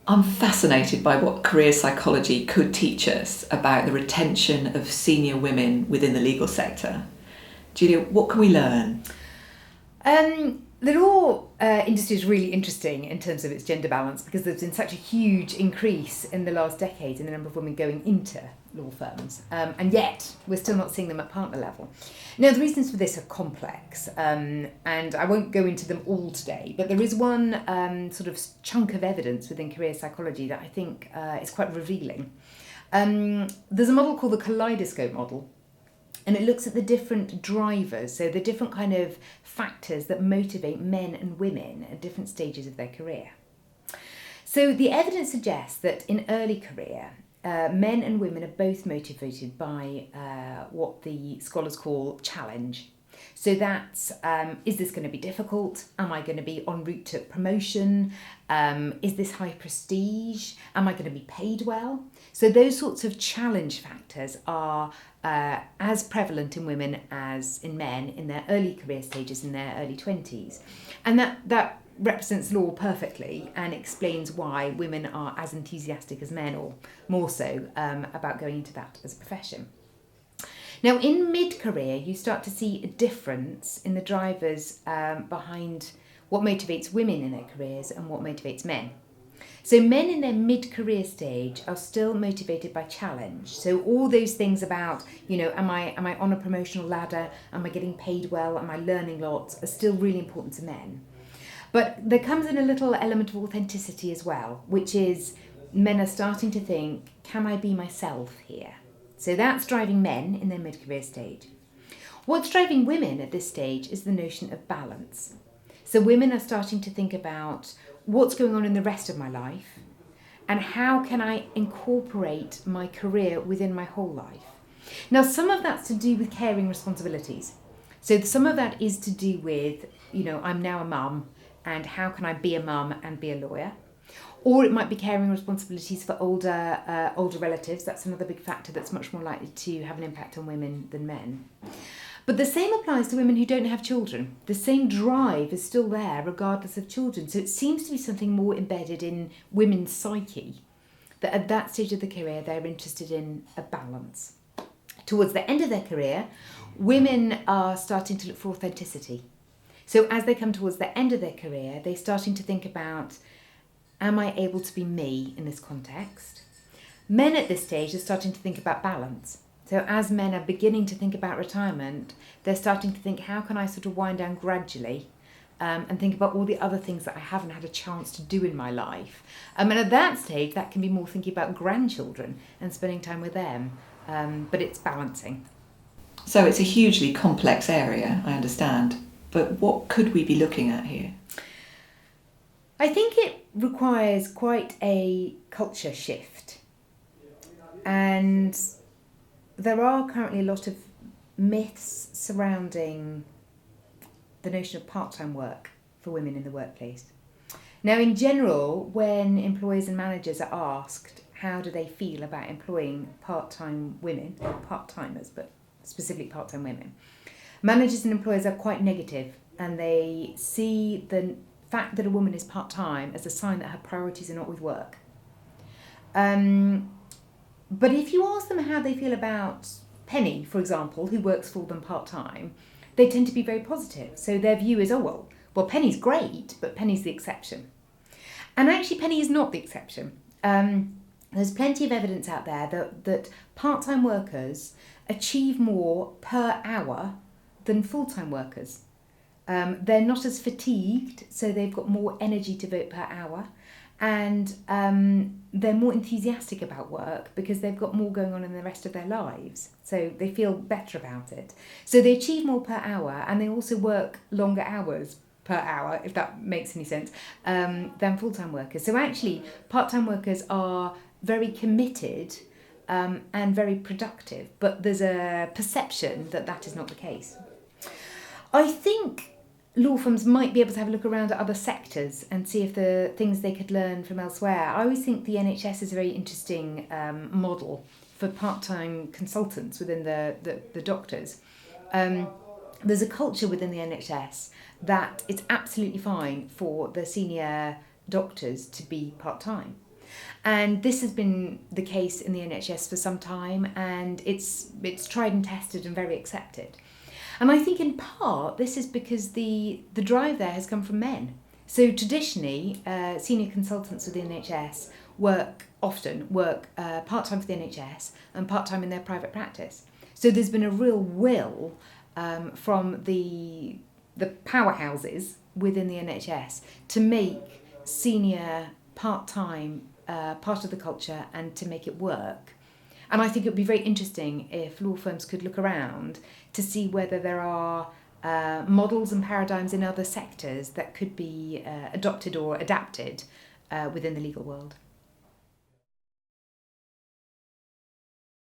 I'm fascinated by what career psychology could teach us about the retention of senior women within the legal sector. Julia, what can we learn? The law industry is really interesting in terms of its gender balance because there's been such a huge increase in the last decade in the number of women going into law firms, and yet we're still not seeing them at partner level. Now, the reasons for this are complex, and I won't go into them all today, but there is one sort of chunk of evidence within career psychology that I think is quite revealing. There's a model called the kaleidoscope model, and it looks at the different drivers, so the different kind of factors that motivate men and women at different stages of their career. So the evidence suggests that in early career, men and women are both motivated by what the scholars call challenge. So that's, is this going to be difficult? Am I going to be en route to promotion? Is this high prestige? Am I going to be paid well? So those sorts of challenge factors are as prevalent in women as in men in their early career stages, in their early 20s. And that represents law perfectly and explains why women are as enthusiastic as men, or more so, about going into that as a profession. Now, in mid-career, you start to see a difference in the drivers behind what motivates women in their careers and what motivates men. So men in their mid-career stage are still motivated by challenge. So all those things about, am I on a promotional ladder? Am I getting paid well? Am I learning lots? Are still really important to men. But there comes in a little element of authenticity as well, which is men are starting to think, can I be myself here? So that's driving men in their mid-career stage. What's driving women at this stage is the notion of balance. So women are starting to think about what's going on in the rest of my life and how can I incorporate my career within my whole life. Now, some of that's to do with caring responsibilities. So some of that is to do with, I'm now a mum and how can I be a mum and be a lawyer? Or it might be caring responsibilities for older relatives. That's another big factor that's much more likely to have an impact on women than men. But the same applies to women who don't have children. The same drive is still there regardless of children. So it seems to be something more embedded in women's psyche, that at that stage of the career they're interested in a balance. Towards the end of their career, women are starting to look for authenticity. So as they come towards the end of their career, they're starting to think about, am I able to be me in this context? Men at this stage are starting to think about balance. So as men are beginning to think about retirement, they're starting to think, how can I sort of wind down gradually and think about all the other things that I haven't had a chance to do in my life. And at that stage, that can be more thinking about grandchildren and spending time with them. But it's balancing. So it's a hugely complex area, I understand. But what could we be looking at here? I think it requires quite a culture shift. And there are currently a lot of myths surrounding the notion of part-time work for women in the workplace. Now, in general, when employers and managers are asked how do they feel about employing part-time women, part-timers, but specifically part-time women, managers and employers are quite negative, and they see the fact that a woman is part-time as a sign that her priorities are not with work. But if you ask them how they feel about Penny, for example, who works for them part-time, they tend to be very positive. So their view is, well, Penny's great, but Penny's the exception. And actually, Penny is not the exception. There's plenty of evidence out there that part-time workers achieve more per hour than full-time workers. They're not as fatigued, so they've got more energy to devote per hour. And they're more enthusiastic about work because they've got more going on in the rest of their lives. So they feel better about it. So they achieve more per hour, and they also work longer hours per hour, if that makes any sense, than full-time workers. So actually, part-time workers are very committed and very productive, but there's a perception that that is not the case. I think law firms might be able to have a look around at other sectors and see if there are things they could learn from elsewhere. I always think the NHS is a very interesting model for part-time consultants within the doctors. There's a culture within the NHS that it's absolutely fine for the senior doctors to be part-time. And this has been the case in the NHS for some time, and it's tried and tested and very accepted. And I think in part this is because the drive there has come from men. So traditionally, senior consultants within the NHS often work part-time for the NHS and part-time in their private practice. So there's been a real will from the powerhouses within the NHS to make senior part-time part of the culture and to make it work. And I think it would be very interesting if law firms could look around to see whether there are models and paradigms in other sectors that could be adopted or adapted within the legal world.